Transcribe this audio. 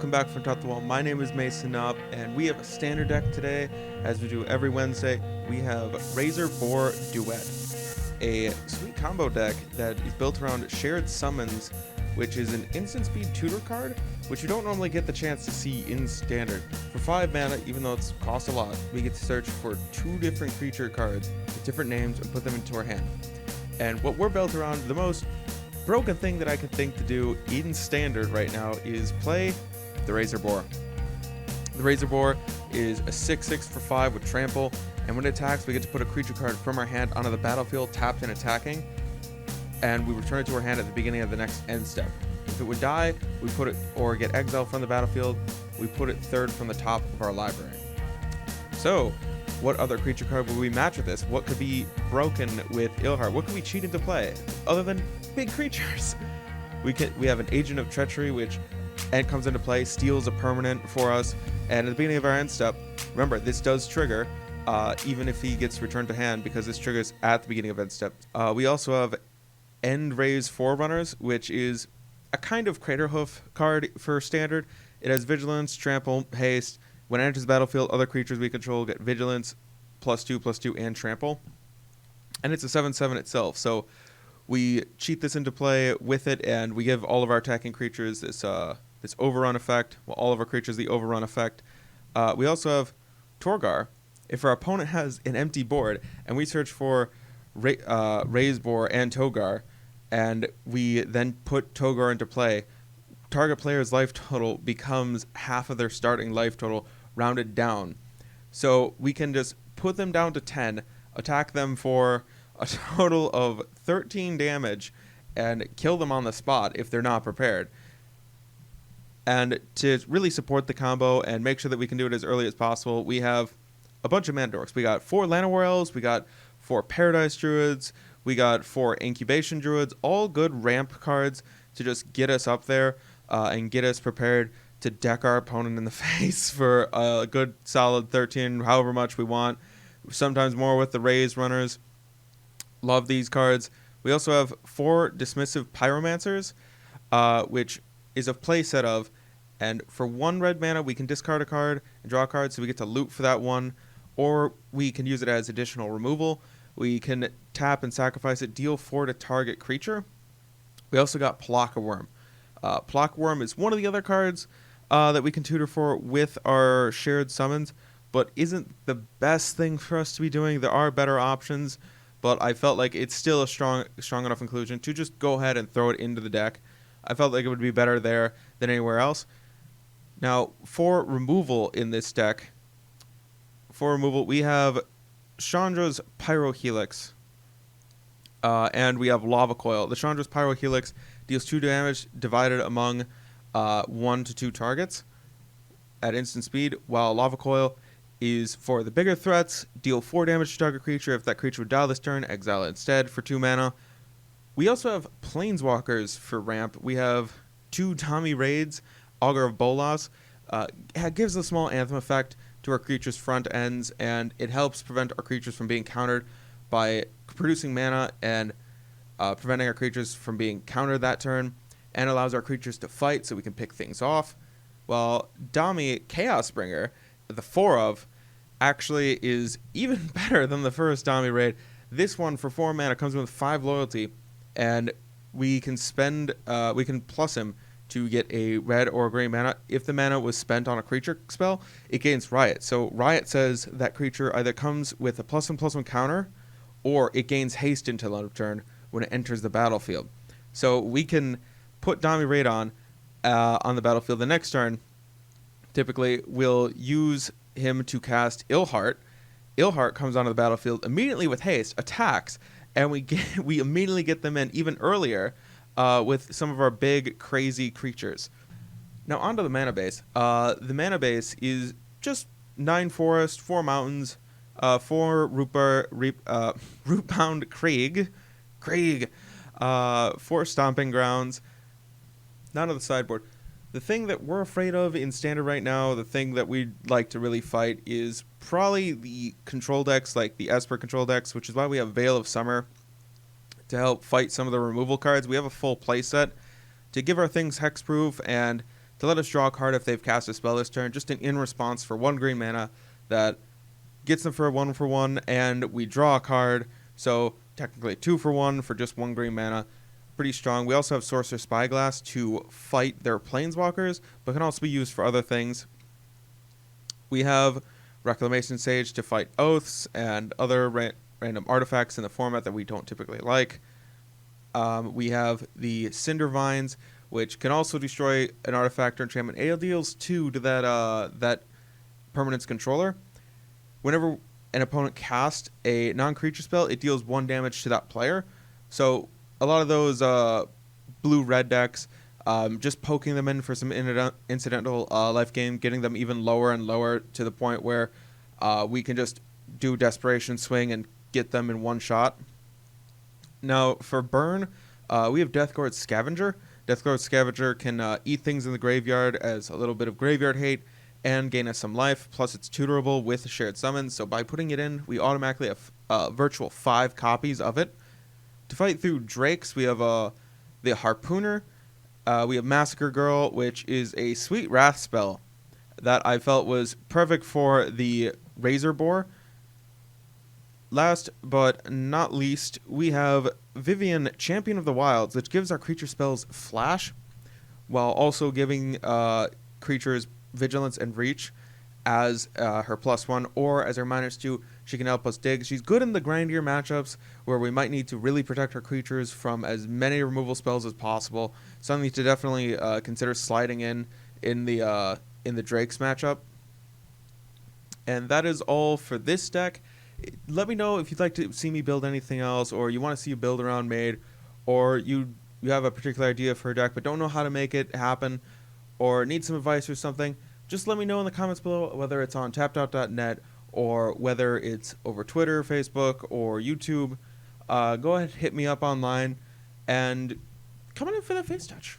welcome back from Top to Wall. My name is Mason Knopp, and we have a standard deck today. As we do every Wednesday, we have Raze-Boar Duet, a sweet combo deck that is built around Shared Summons, which is an instant speed tutor card, which you don't normally get the chance to see in standard. For 5 mana, even though it's cost a lot, we get to search for 2 different creature cards with different names and put them into our hand. And what we're built around, the most broken thing that I could think to do in standard right now is play the Raze-Boar. The Raze-Boar is a 6/6 for 5 with trample, and when it attacks, we get to put a creature card from our hand onto the battlefield, tapped and attacking, and we return it to our hand at the beginning of the next end step. If it would die, we put it, or get exiled from the battlefield, we put it third from the top of our library. So, what other creature card would we match with this? What could be broken with Ilhardt? What could we cheat into play other than big creatures? We have an Agent of Treachery, which comes into play, steals a permanent for us, and at the beginning of our end step, remember this does trigger even if he gets returned to hand, because this triggers at the beginning of end step. We also have End Raze Forerunners, which is a kind of Craterhoof card for standard. It has Vigilance, Trample, Haste. When it enters the battlefield, other creatures we control get Vigilance, +2/+2, and Trample. And it's a 7/7 itself, so we cheat this into play with it, and we give all of our attacking creatures this overrun effect, well, all of our creatures the overrun effect. We also have Torgar. If our opponent has an empty board, and we search for Raze-Boar and Togar, and we then put Togar into play, target player's life total becomes half of their starting life total, rounded down. So we can just put them down to 10, attack them for a total of 13 damage, and kill them on the spot if they're not prepared. And to really support the combo and make sure that we can do it as early as possible, we have a bunch of mana dorks. We got 4 Llanowar Elves, we got 4 Paradise Druids, we got 4 Incubation Druids, all good ramp cards to just get us up there and get us prepared to deck our opponent in the face for a good solid 13, however much we want. Sometimes more with the Raze runners. Love these cards. We also have 4 Dismissive Pyromancers, which is a play set of, and for 1 red mana we can discard a card and draw a card, so we get to loot for that one, or we can use it as additional removal. We can tap and sacrifice it, deal 4 to target creature. We also got Plockaworm. Plockaworm is one of the other cards that we can tutor for with our shared summons, but isn't the best thing for us to be doing. There are better options, but I felt like it's still a strong enough inclusion to just go ahead and throw it into the deck. I felt like it would be better there than anywhere else. Now, for removal in this deck, we have Chandra's Pyrohelix, and we have Lava Coil. The Chandra's Pyrohelix deals 2 damage divided among 1 to 2 targets at instant speed, while Lava Coil is for the bigger threats, deal 4 damage to target creature. If that creature would die this turn, exile it instead for 2 mana. We also have Planeswalkers for ramp. We have 2 Tommy Raids, Augur of Bolas. It gives a small anthem effect to our creatures' front ends, and it helps prevent our creatures from being countered by producing mana and preventing our creatures from being countered that turn, and allows our creatures to fight so we can pick things off. While Dami Chaosbringer, the 4 of, actually is even better than the first Dami raid. This one for 4 mana comes with 5 loyalty, and we can plus him to get a red or green mana. If the mana was spent on a creature spell, it gains Riot. So Riot says that creature either comes with a +1/+1 counter, or it gains haste until end of turn when it enters the battlefield. So we can put Dami Raid on the battlefield the next turn. Typically, we'll use him to cast Ilhardt. Ilhardt comes onto the battlefield immediately with haste, attacks, and we immediately get them in even earlier with some of our big, crazy creatures. Now, onto the mana base. The mana base is just 9 forest, 4 mountains, 4 Rootbound Krieg, 4 Stomping Grounds, none of the sideboard. The thing that we're afraid of in standard right now, the thing that we'd like to really fight, is probably the control decks, like the Esper control decks, which is why we have Veil of Summer to help fight some of the removal cards. We have a full play set to give our things hexproof and to let us draw a card if they've cast a spell this turn, just in response for 1 green mana that gets them for a 1/1, and we draw a card, so technically 2/1 for just 1 green mana. Pretty strong. We also have Sorcerer's Spyglass to fight their planeswalkers, but can also be used for other things. We have Reclamation Sage to fight oaths and other random artifacts in the format that we don't typically like. We have the Cinder Vines, which can also destroy an artifact or enchantment. It deals 2 to that permanent's controller. Whenever an opponent casts a non-creature spell, it deals 1 damage to that player. So a lot of those blue-red decks, just poking them in for some incidental life gain, getting them even lower and lower to the point where we can just do Desperation Swing and get them in 1 shot. Now, for burn, we have Deathguard Scavenger. Deathguard Scavenger can eat things in the graveyard as a little bit of graveyard hate and gain us some life, plus it's tutorable with shared summons, so by putting it in, we automatically have virtual 5 copies of it. To fight through Drakes, we have the Harpooner, we have Massacre Girl, which is a sweet wrath spell that I felt was perfect for the Raze-Boar. Last but not least, we have Vivian, Champion of the Wilds, which gives our creature spells flash, while also giving creatures vigilance and reach as her +1, or as her -2, she can help us dig. She's good in the grindier matchups where we might need to really protect our creatures from as many removal spells as possible. Something to definitely consider sliding in the Drakes matchup. And that is all for this deck. Let me know if you'd like to see me build anything else, or you want to see a build around made, or you have a particular idea for a deck but don't know how to make it happen, or need some advice or something. Just let me know in the comments below, whether it's on tappedout.net or whether it's over Twitter, Facebook, or YouTube. Go ahead, hit me up online, and come on in for that face touch.